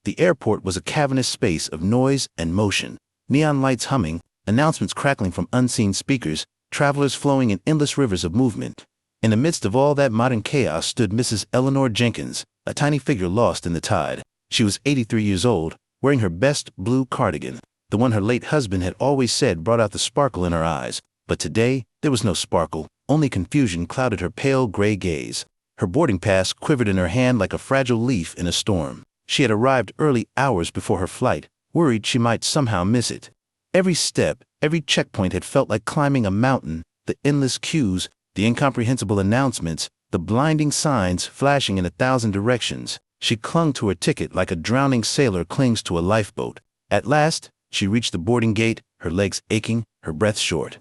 The airport was a cavernous space of noise and motion. Neon lights humming, announcements crackling from unseen speakers, travelers flowing in endless rivers of movement. In the midst of all that modern chaos stood Mrs. Eleanor Jenkins, a tiny figure lost in the tide. She was 83 years old, wearing her best blue cardigan, the one her late husband had always said brought out the sparkle in her eyes. But today, there was no sparkle, only confusion clouded her pale gray gaze. Her boarding pass quivered in her hand like a fragile leaf in a storm. She had arrived early hours before her flight, worried she might somehow miss it. Every step, every checkpoint had felt like climbing a mountain, the endless queues, the incomprehensible announcements, the blinding signs flashing in 1,000 directions. She clung to her ticket like a drowning sailor clings to a lifeboat. At last, she reached the boarding gate, her legs aching, her breath short.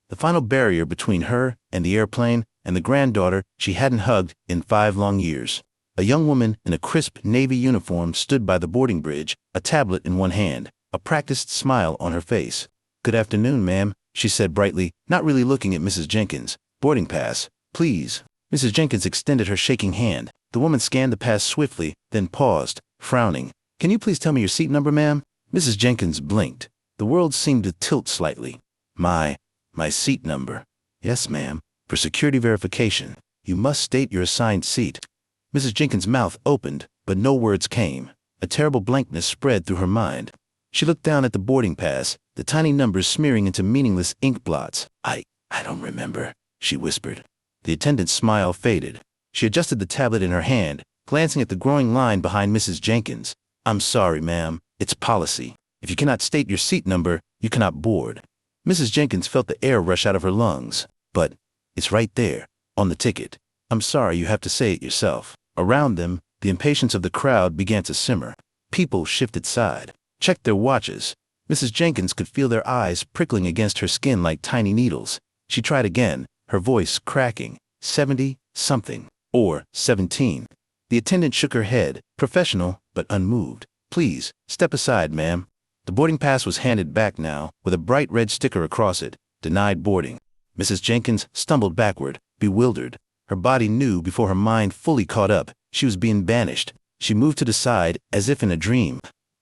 The final barrier between her and the airplane and the granddaughter she hadn't hugged in 5 long years. A young woman in a crisp navy uniform stood by the boarding bridge, a tablet in one hand, a practiced smile on her face. "Good afternoon, ma'am," she said brightly, not really looking at Mrs. Jenkins. "Boarding pass, please." Mrs. Jenkins extended her shaking hand. The woman scanned the pass swiftly, then paused, frowning. "Can you please tell me your seat number, ma'am?" Mrs. Jenkins blinked. The world seemed to tilt slightly. My seat number." "Yes, ma'am. For security verification, you must state your assigned seat." Mrs. Jenkins' mouth opened, but no words came. A terrible blankness spread through her mind. She looked down at the boarding pass, the tiny numbers smearing into meaningless ink blots. I don't remember," she whispered. The attendant's smile faded. She adjusted the tablet in her hand, glancing at the growing line behind Mrs. Jenkins. "I'm sorry, ma'am. It's policy. If you cannot state your seat number, you cannot board." Mrs. Jenkins felt the air rush out of her lungs. "But it's right there, on the ticket. I'm sorry you have to say it yourself." Around them, the impatience of the crowd began to simmer. People shifted side, checked their watches. Mrs. Jenkins could feel their eyes prickling against her skin like tiny needles. She tried again, her voice cracking. 70-something, or 17. The attendant shook her head, professional but unmoved. "Please, step aside, ma'am." The boarding pass was handed back now, with a bright red sticker across it, "Denied boarding." Mrs. Jenkins stumbled backward, bewildered. Her body knew before her mind fully caught up. She was being banished. She moved to the side, as if in a dream.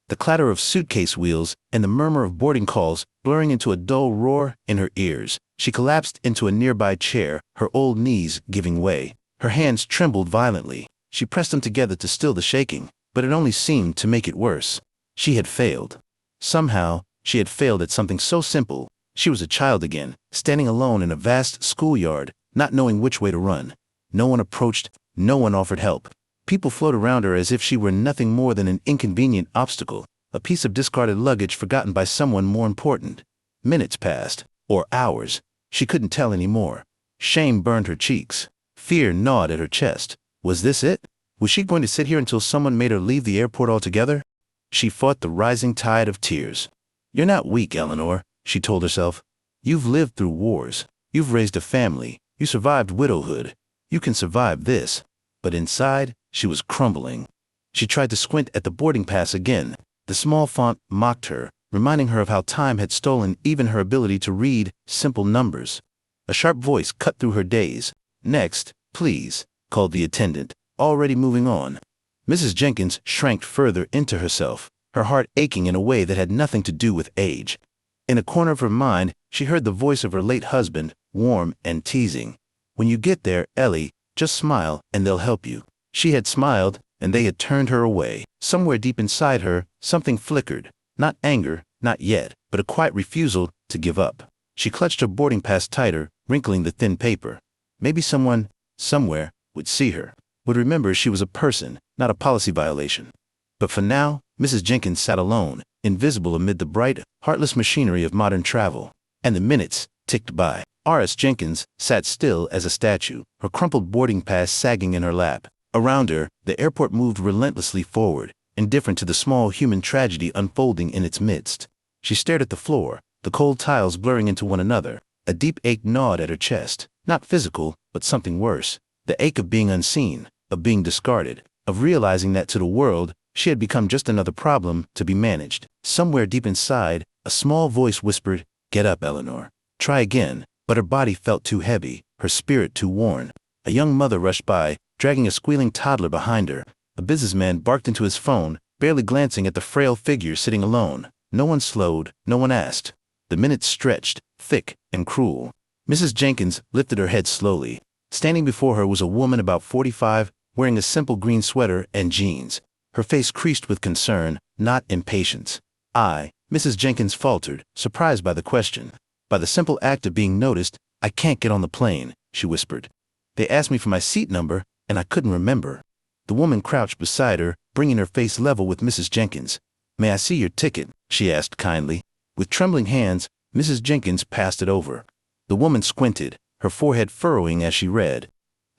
The clatter of suitcase wheels and the murmur of boarding calls blurring into a dull roar in her ears. She collapsed into a nearby chair, her old knees giving way. Her hands trembled violently. She pressed them together to still the shaking, but it only seemed to make it worse. She had failed. Somehow, she had failed at something so simple. She was a child again, standing alone in a vast schoolyard, not knowing which way to run. No one approached, no one offered help. People flowed around her as if she were nothing more than an inconvenient obstacle, a piece of discarded luggage forgotten by someone more important. Minutes passed, or hours. She couldn't tell anymore. Shame burned her cheeks. Fear gnawed at her chest. Was this it? Was she going to sit here until someone made her leave the airport altogether? She fought the rising tide of tears. "You're not weak, Eleanor," she told herself. "You've lived through wars. You've raised a family. You survived widowhood. You can survive this." But inside, she was crumbling. She tried to squint at the boarding pass again. The small font mocked her, reminding her of how time had stolen even her ability to read simple numbers. A sharp voice cut through her daze. "Next, please," called the attendant, already moving on. Mrs. Jenkins shrank further into herself, her heart aching in a way that had nothing to do with age. In a corner of her mind, she heard the voice of her late husband, warm and teasing. "When you get there, Ellie, just smile and they'll help you." She had smiled, and they had turned her away. Somewhere deep inside her, something flickered. Not anger, not yet, but a quiet refusal to give up. She clutched her boarding pass tighter, wrinkling the thin paper. Maybe someone, somewhere, would see her, would remember she was a person, not a policy violation. But for now, Mrs. Jenkins sat alone, invisible amid the bright, heartless machinery of modern travel. And the minutes ticked by. R.S. Jenkins sat still as a statue, her crumpled boarding pass sagging in her lap. Around her, the airport moved relentlessly forward, indifferent to the small human tragedy unfolding in its midst. She stared at the floor, the cold tiles blurring into one another. A deep ache gnawed at her chest, not physical, but something worse. The ache of being unseen, of being discarded, of realizing that to the world, she had become just another problem to be managed. Somewhere deep inside, a small voice whispered, "Get up, Eleanor. Try again." But her body felt too heavy, her spirit too worn. A young mother rushed by, dragging a squealing toddler behind her. A businessman barked into his phone, barely glancing at the frail figure sitting alone. No one slowed, no one asked. The minutes stretched, thick and cruel. Mrs. Jenkins lifted her head slowly. Standing before her was a woman about 45, wearing a simple green sweater and jeans. Her face creased with concern, not impatience. Mrs. Jenkins faltered, surprised by the question. By the simple act of being noticed. I can't get on the plane, she whispered. They asked me for my seat number, and I couldn't remember. The woman crouched beside her, bringing her face level with Mrs. Jenkins. May I see your ticket? She asked kindly. With trembling hands, Mrs. Jenkins passed it over. The woman squinted, her forehead furrowing as she read.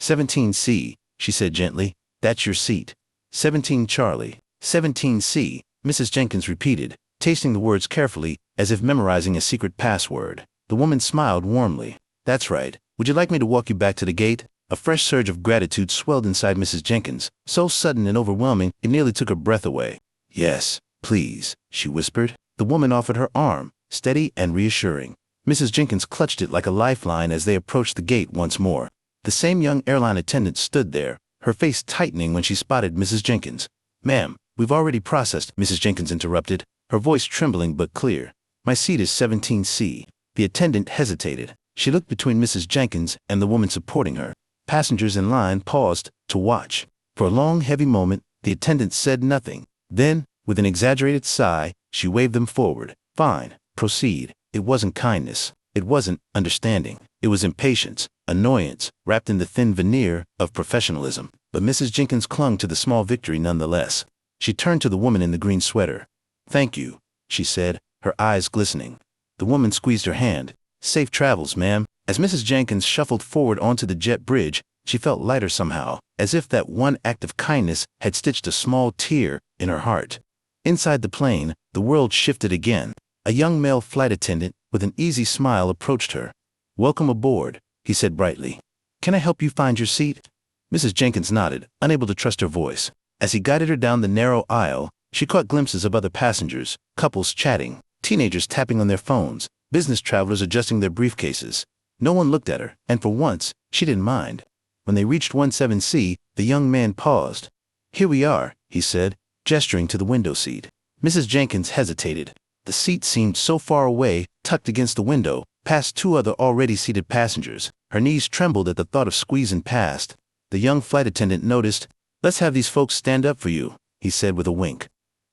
17C, she said gently. That's your seat. 17 Charlie. 17C, Mrs. Jenkins repeated, tasting the words carefully, as if memorizing a secret password. The woman smiled warmly. That's right. Would you like me to walk you back to the gate? A fresh surge of gratitude swelled inside Mrs. Jenkins, so sudden and overwhelming it nearly took her breath away. Yes, please, she whispered. The woman offered her arm, steady and reassuring. Mrs. Jenkins clutched it like a lifeline as they approached the gate once more. The same young airline attendant stood there, her face tightening when she spotted Mrs. Jenkins. Ma'am, we've already processed, Mrs. Jenkins interrupted, her voice trembling but clear. My seat is 17C. The attendant hesitated. She looked between Mrs. Jenkins and the woman supporting her. Passengers in line paused to watch. For a long, heavy moment, the attendant said nothing. Then, with an exaggerated sigh, she waved them forward. Fine, proceed. It wasn't kindness. It wasn't understanding. It was impatience, annoyance, wrapped in the thin veneer of professionalism. But Mrs. Jenkins clung to the small victory nonetheless. She turned to the woman in the green sweater. Thank you, she said, her eyes glistening. The woman squeezed her hand. Safe travels, ma'am. As Mrs. Jenkins shuffled forward onto the jet bridge, she felt lighter somehow, as if that one act of kindness had stitched a small tear in her heart. Inside the plane, the world shifted again. A young male flight attendant, with an easy smile, approached her. Welcome aboard, he said brightly. Can I help you find your seat? Mrs. Jenkins nodded, unable to trust her voice. As he guided her down the narrow aisle, she caught glimpses of other passengers, couples chatting, teenagers tapping on their phones, business travelers adjusting their briefcases. No one looked at her, and for once, she didn't mind. When they reached 17C, the young man paused. Here we are, he said, gesturing to the window seat. Mrs. Jenkins hesitated. The seat seemed so far away, tucked against the window, past two other already seated passengers. Her knees trembled at the thought of squeezing past. The young flight attendant noticed. Let's have these folks stand up for you, he said with a wink.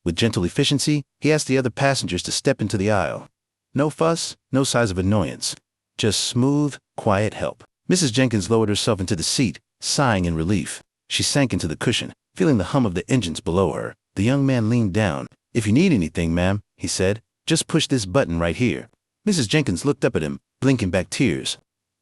With gentle efficiency, he asked the other passengers to step into the aisle. No fuss, no signs of annoyance. Just smooth, quiet help. Mrs. Jenkins lowered herself into the seat, sighing in relief. She sank into the cushion, feeling the hum of the engines below her. The young man leaned down. If you need anything, ma'am, he said, just push this button right here. Mrs. Jenkins looked up at him, blinking back tears.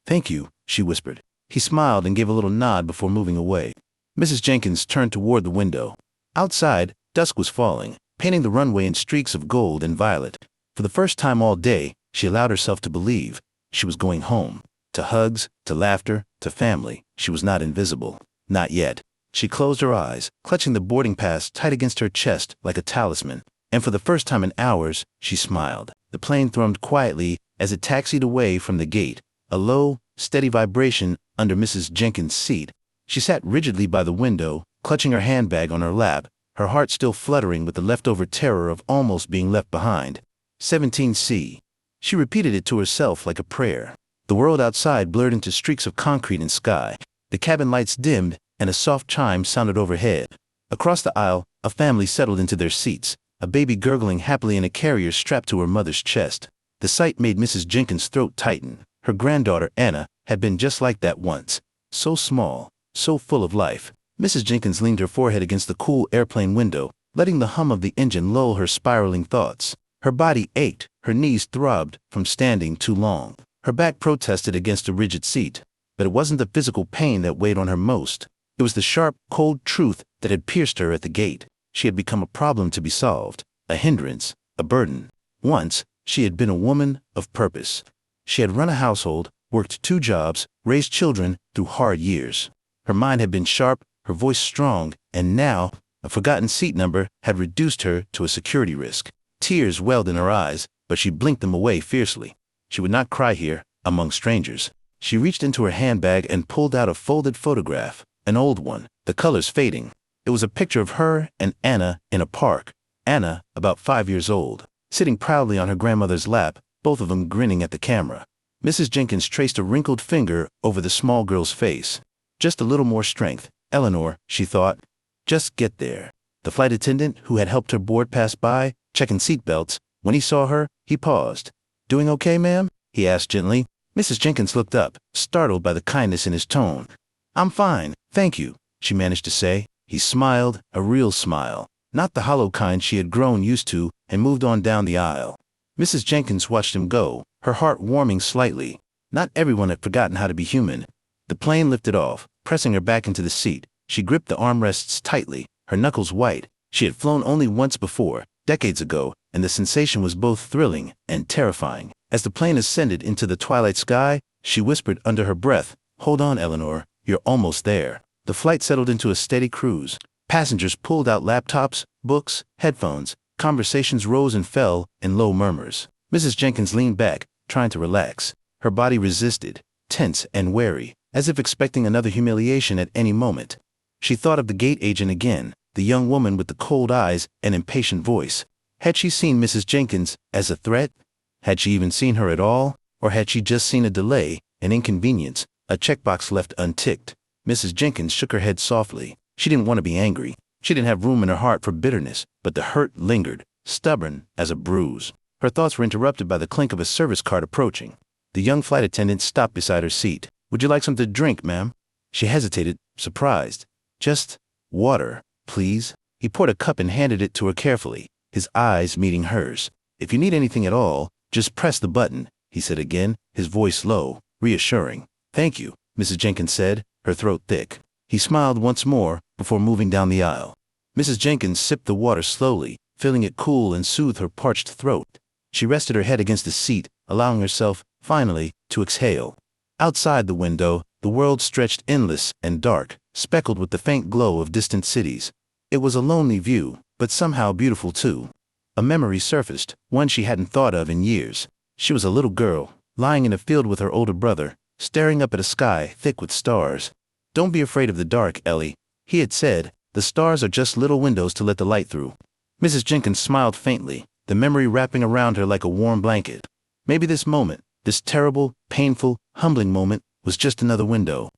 Thank you, she whispered. He smiled and gave a little nod before moving away. Mrs. Jenkins turned toward the window. Outside, dusk was falling, painting the runway in streaks of gold and violet. For the first time all day, she allowed herself to believe. She was going home. To hugs, to laughter, to family. She was not invisible. Not yet. She closed her eyes, clutching the boarding pass tight against her chest like a talisman. And for the first time in hours, she smiled. The plane thrummed quietly as it taxied away from the gate, a low, steady vibration under Mrs. Jenkins' seat. She sat rigidly by the window, clutching her handbag on her lap, her heart still fluttering with the leftover terror of almost being left behind. 17C. She repeated it to herself like a prayer. The world outside blurred into streaks of concrete and sky. The cabin lights dimmed, and a soft chime sounded overhead. Across the aisle, a family settled into their seats, a baby gurgling happily in a carrier strapped to her mother's chest. The sight made Mrs. Jenkins' throat tighten. Her granddaughter, Anna, had been just like that once. So small, so full of life. Mrs. Jenkins leaned her forehead against the cool airplane window, letting the hum of the engine lull her spiraling thoughts. Her body ached, her knees throbbed from standing too long. Her back protested against a rigid seat. But it wasn't the physical pain that weighed on her most. It was the sharp, cold truth that had pierced her at the gate. She had become a problem to be solved, a hindrance, a burden. Once, she had been a woman of purpose. She had run a household, worked 2 jobs, raised children through hard years. Her mind had been sharp, her voice strong, and now, a forgotten seat number had reduced her to a security risk. Tears welled in her eyes, but she blinked them away fiercely. She would not cry here, among strangers. She reached into her handbag and pulled out a folded photograph, an old one, the colors fading. It was a picture of her and Anna in a park. Anna, about 5 years old, sitting proudly on her grandmother's lap, both of them grinning at the camera. Mrs. Jenkins traced a wrinkled finger over the small girl's face. Just a little more strength, Eleanor, she thought. Just get there. The flight attendant, who had helped her board, passed by, checking seatbelts. When he saw her, he paused. "Doing okay, ma'am?" he asked gently. Mrs. Jenkins looked up, startled by the kindness in his tone. "I'm fine, thank you," she managed to say. He smiled, a real smile, not the hollow kind she had grown used to, and moved on down the aisle. Mrs. Jenkins watched him go, her heart warming slightly. Not everyone had forgotten how to be human. The plane lifted off, pressing her back into the seat. She gripped the armrests tightly, her knuckles white. She had flown only once before, decades ago, and the sensation was both thrilling and terrifying. As the plane ascended into the twilight sky, she whispered under her breath, "Hold on, Eleanor, you're almost there." The flight settled into a steady cruise. Passengers pulled out laptops, books, headphones. Conversations rose and fell in low murmurs. Mrs. Jenkins leaned back, trying to relax. Her body resisted, tense and wary, as if expecting another humiliation at any moment. She thought of the gate agent again, the young woman with the cold eyes and impatient voice. Had she seen Mrs. Jenkins as a threat? Had she even seen her at all? Or had she just seen a delay, an inconvenience, a checkbox left unticked? Mrs. Jenkins shook her head softly. She didn't want to be angry. She didn't have room in her heart for bitterness, but the hurt lingered, stubborn as a bruise. Her thoughts were interrupted by the clink of a service cart approaching. The young flight attendant stopped beside her seat. "Would you like something to drink, ma'am?" She hesitated, surprised. "Just water, please." He poured a cup and handed it to her carefully, his eyes meeting hers. "If you need anything at all, just press the button," he said again, his voice low, reassuring. "Thank you," Mrs. Jenkins said, her throat thick. He smiled once more before moving down the aisle. Mrs. Jenkins sipped the water slowly, feeling it cool and soothe her parched throat. She rested her head against the seat, allowing herself, finally, to exhale. Outside the window, the world stretched endless and dark, speckled with the faint glow of distant cities. It was a lonely view, but somehow beautiful too. A memory surfaced, one she hadn't thought of in years. She was a little girl, lying in a field with her older brother, staring up at a sky thick with stars. "Don't be afraid of the dark, Ellie," he had said. "The stars are just little windows to let the light through." Mrs. Jenkins smiled faintly, the memory wrapping around her like a warm blanket. Maybe this moment, this terrible, painful, humbling moment, was just another window.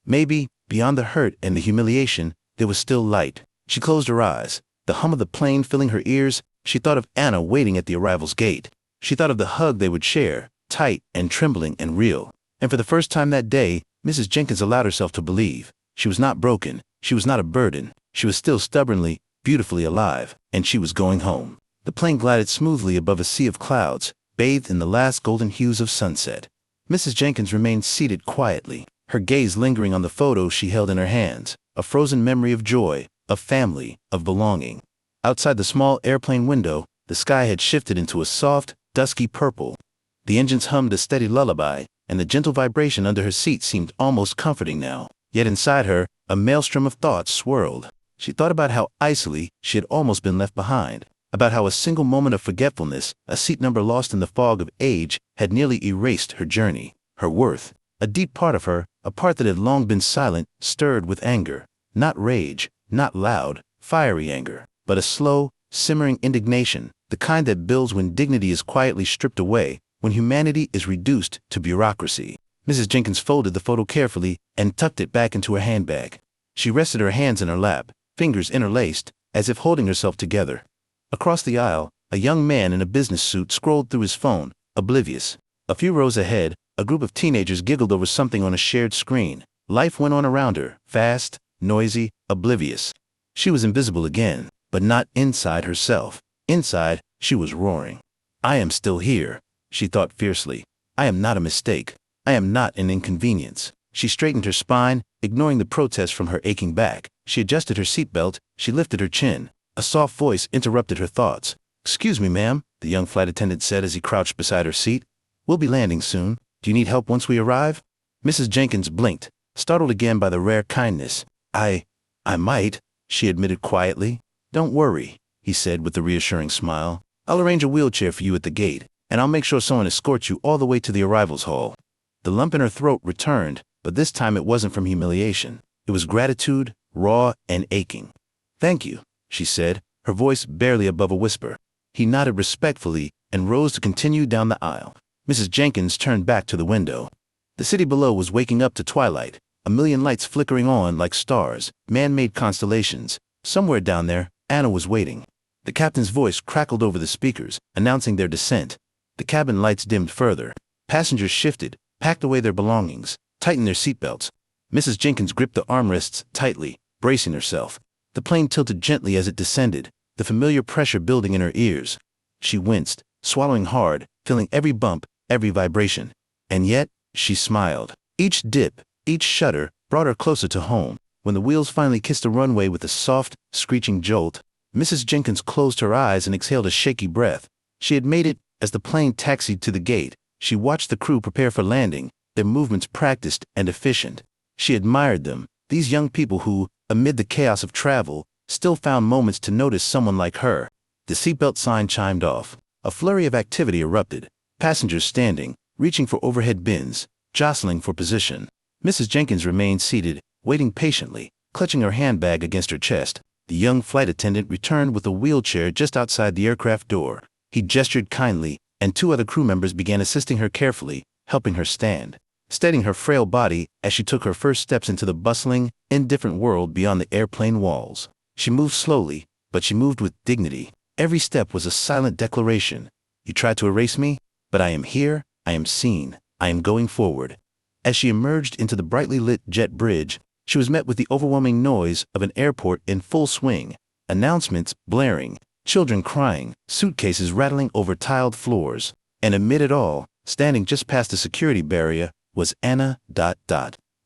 Maybe, beyond the hurt and the humiliation, there was still light. She closed her eyes, the hum of the plane filling her ears. She thought of Anna waiting at the arrival's gate. She thought of the hug they would share, tight and trembling and real. And for the first time that day, Mrs. Jenkins allowed herself to believe. She was not broken. She was not a burden. She was still stubbornly, beautifully alive, and she was going home. The plane glided smoothly above a sea of clouds, bathed in the last golden hues of sunset. Mrs. Jenkins remained seated quietly, her gaze lingering on the photo she held in her hands, a frozen memory of joy, of family, of belonging. Outside the small airplane window, the sky had shifted into a soft, dusky purple. The engines hummed a steady lullaby, and the gentle vibration under her seat seemed almost comforting now. Yet inside her, a maelstrom of thoughts swirled. She thought about how icily she had almost been left behind, about how a single moment of forgetfulness, a seat number lost in the fog of age, had nearly erased her journey, her worth. A deep part of her, a part that had long been silent, stirred with anger. Not rage, not loud, fiery anger, but a slow, simmering indignation, the kind that builds when dignity is quietly stripped away, when humanity is reduced to bureaucracy. Mrs. Jenkins folded the photo carefully and tucked it back into her handbag. She rested her hands in her lap, fingers interlaced, as if holding herself together. Across the aisle, a young man in a business suit scrolled through his phone, oblivious. A few rows ahead, a group of teenagers giggled over something on a shared screen. Life went on around her, fast, noisy, oblivious. She was invisible again, but not inside herself. Inside, she was roaring. "I am still here," she thought fiercely. "I am not a mistake. I am not an inconvenience." She straightened her spine, ignoring the protest from her aching back. She adjusted her seatbelt. She lifted her chin. A soft voice interrupted her thoughts. "Excuse me, ma'am," the young flight attendant said as he crouched beside her seat. "We'll be landing soon. Do you need help once we arrive?" Mrs. Jenkins blinked, startled again by the rare kindness. I might," she admitted quietly. "Don't worry," he said with a reassuring smile. "I'll arrange a wheelchair for you at the gate, and I'll make sure someone escorts you all the way to the arrivals hall." The lump in her throat returned, but this time it wasn't from humiliation. It was gratitude, raw and aching. "Thank you," she said, her voice barely above a whisper. He nodded respectfully and rose to continue down the aisle. Mrs. Jenkins turned back to the window. The city below was waking up to twilight, a million lights flickering on like stars, man-made constellations. Somewhere down there, Anna was waiting. The captain's voice crackled over the speakers, announcing their descent. The cabin lights dimmed further. Passengers shifted, packed away their belongings, tightened their seatbelts. Mrs. Jenkins gripped the armrests tightly, bracing herself. The plane tilted gently as it descended, the familiar pressure building in her ears. She winced, swallowing hard, feeling every bump, every vibration. And yet, she smiled. Each dip, each shudder brought her closer to home. When the wheels finally kissed the runway with a soft, screeching jolt, Mrs. Jenkins closed her eyes and exhaled a shaky breath. She had made it. As the plane taxied to the gate, she watched the crew prepare for landing, their movements practiced and efficient. She admired them, these young people who, amid the chaos of travel, still found moments to notice someone like her. The seatbelt sign chimed off. A flurry of activity erupted. Passengers standing, reaching for overhead bins, jostling for position. Mrs. Jenkins remained seated, waiting patiently, clutching her handbag against her chest. The young flight attendant returned with a wheelchair just outside the aircraft door. He gestured kindly, and two other crew members began assisting her carefully, helping her stand, steadying her frail body as she took her first steps into the bustling, indifferent world beyond the airplane walls. She moved slowly, but she moved with dignity. Every step was a silent declaration. "You tried to erase me, but I am here, I am seen, I am going forward." As she emerged into the brightly lit jet bridge, she was met with the overwhelming noise of an airport in full swing, announcements blaring, children crying, suitcases rattling over tiled floors. And amid it all, standing just past the security barrier, was Anna.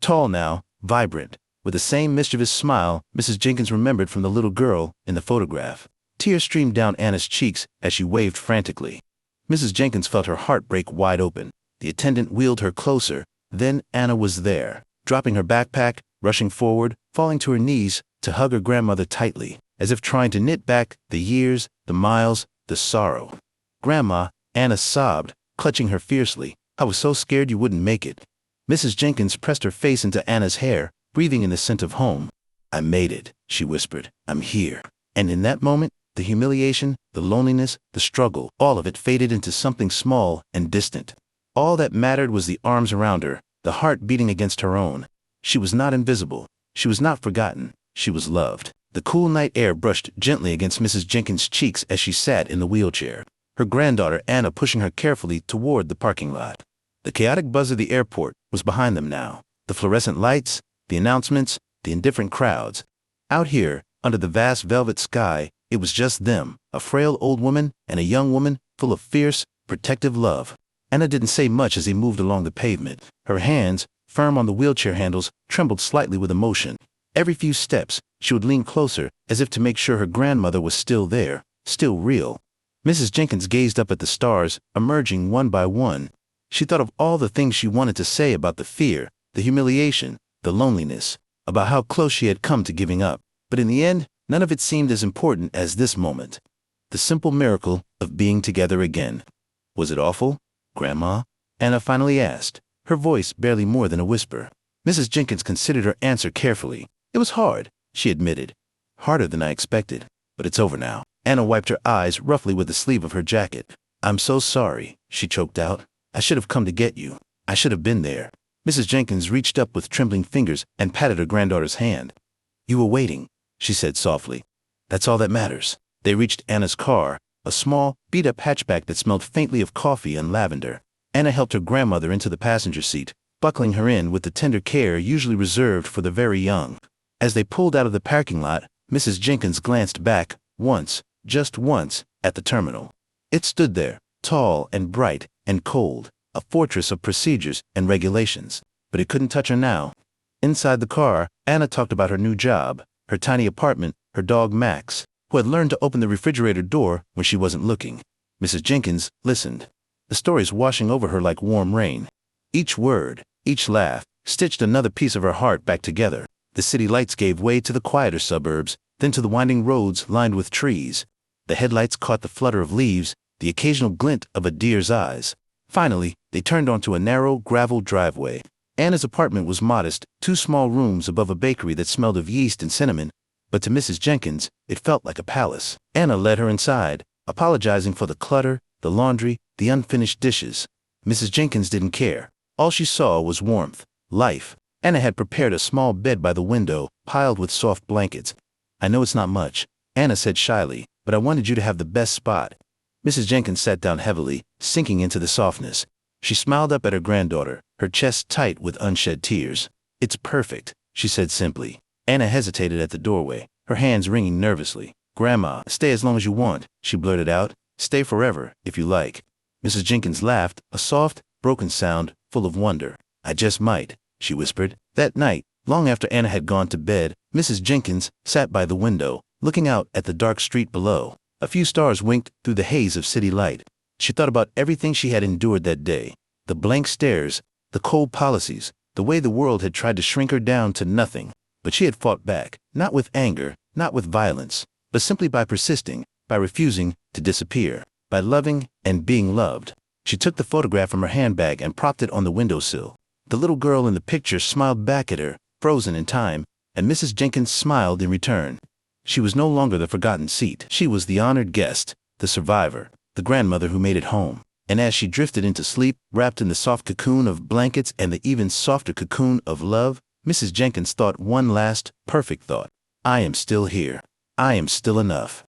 Tall now, vibrant, with the same mischievous smile Mrs. Jenkins remembered from the little girl in the photograph. Tears streamed down Anna's cheeks as she waved frantically. Mrs. Jenkins felt her heart break wide open. The attendant wheeled her closer. Then Anna was there, dropping her backpack, rushing forward, falling to her knees to hug her grandmother tightly, as if trying to knit back the years, the miles, the sorrow. "Grandma," Anna sobbed, clutching her fiercely, "I was so scared you wouldn't make it." Mrs. Jenkins pressed her face into Anna's hair, breathing in the scent of home. "I made it," she whispered. "I'm here." And in that moment, the humiliation, the loneliness, the struggle, all of it faded into something small and distant. All that mattered was the arms around her, the heart beating against her own. She was not invisible. She was not forgotten. She was loved. The cool night air brushed gently against Mrs. Jenkins' cheeks as she sat in the wheelchair, her granddaughter Anna pushing her carefully toward the parking lot. The chaotic buzz of the airport was behind them now. The fluorescent lights, the announcements, the indifferent crowds. Out here, under the vast velvet sky, it was just them, a frail old woman and a young woman full of fierce, protective love. Anna didn't say much as he moved along the pavement. Her hands, firm on the wheelchair handles, trembled slightly with emotion. Every few steps, she would lean closer, as if to make sure her grandmother was still there, still real. Mrs. Jenkins gazed up at the stars, emerging one by one. She thought of all the things she wanted to say about the fear, the humiliation, the loneliness, about how close she had come to giving up. But in the end, none of it seemed as important as this moment. The simple miracle of being together again. "Was it awful, Grandma?" Anna finally asked, her voice barely more than a whisper. Mrs. Jenkins considered her answer carefully. "It was hard," she admitted. "Harder than I expected. But it's over now." Anna wiped her eyes roughly with the sleeve of her jacket. "I'm so sorry," she choked out. "I should have come to get you. I should have been there." Mrs. Jenkins reached up with trembling fingers and patted her granddaughter's hand. "You were waiting," she said softly. "That's all that matters." They reached Anna's car, a small, beat-up hatchback that smelled faintly of coffee and lavender. Anna helped her grandmother into the passenger seat, buckling her in with the tender care usually reserved for the very young. As they pulled out of the parking lot, Mrs. Jenkins glanced back, once, just once, at the terminal. It stood there, tall and bright and cold, a fortress of procedures and regulations. But it couldn't touch her now. Inside the car, Anna talked about her new job, her tiny apartment, her dog Max, who had learned to open the refrigerator door when she wasn't looking. Mrs. Jenkins listened, the stories washing over her like warm rain. Each word, each laugh, stitched another piece of her heart back together. The city lights gave way to the quieter suburbs, then to the winding roads lined with trees. The headlights caught the flutter of leaves, the occasional glint of a deer's eyes. Finally, they turned onto a narrow, gravel driveway. Anna's apartment was modest, 2 small rooms above a bakery that smelled of yeast and cinnamon, but to Mrs. Jenkins, it felt like a palace. Anna led her inside, apologizing for the clutter, the laundry, the unfinished dishes. Mrs. Jenkins didn't care. All she saw was warmth, life. Anna had prepared a small bed by the window, piled with soft blankets. "I know it's not much," Anna said shyly, "but I wanted you to have the best spot." Mrs. Jenkins sat down heavily, sinking into the softness. She smiled up at her granddaughter, her chest tight with unshed tears. "It's perfect," she said simply. Anna hesitated at the doorway, her hands wringing nervously. "Grandma, stay as long as you want," she blurted out. "Stay forever, if you like." Mrs. Jenkins laughed, a soft, broken sound, full of wonder. "I just might," she whispered. That night, long after Anna had gone to bed, Mrs. Jenkins sat by the window, looking out at the dark street below. A few stars winked through the haze of city light. She thought about everything she had endured that day. The blank stares, the cold policies, the way the world had tried to shrink her down to nothing. But she had fought back, not with anger, not with violence, but simply by persisting, by refusing to disappear, by loving and being loved. She took the photograph from her handbag and propped it on the windowsill. The little girl in the picture smiled back at her, frozen in time, and Mrs. Jenkins smiled in return. She was no longer the forgotten seat. She was the honored guest, the survivor, the grandmother who made it home. And as she drifted into sleep, wrapped in the soft cocoon of blankets and the even softer cocoon of love, Mrs. Jenkins thought one last, perfect thought. "I am still here. I am still enough."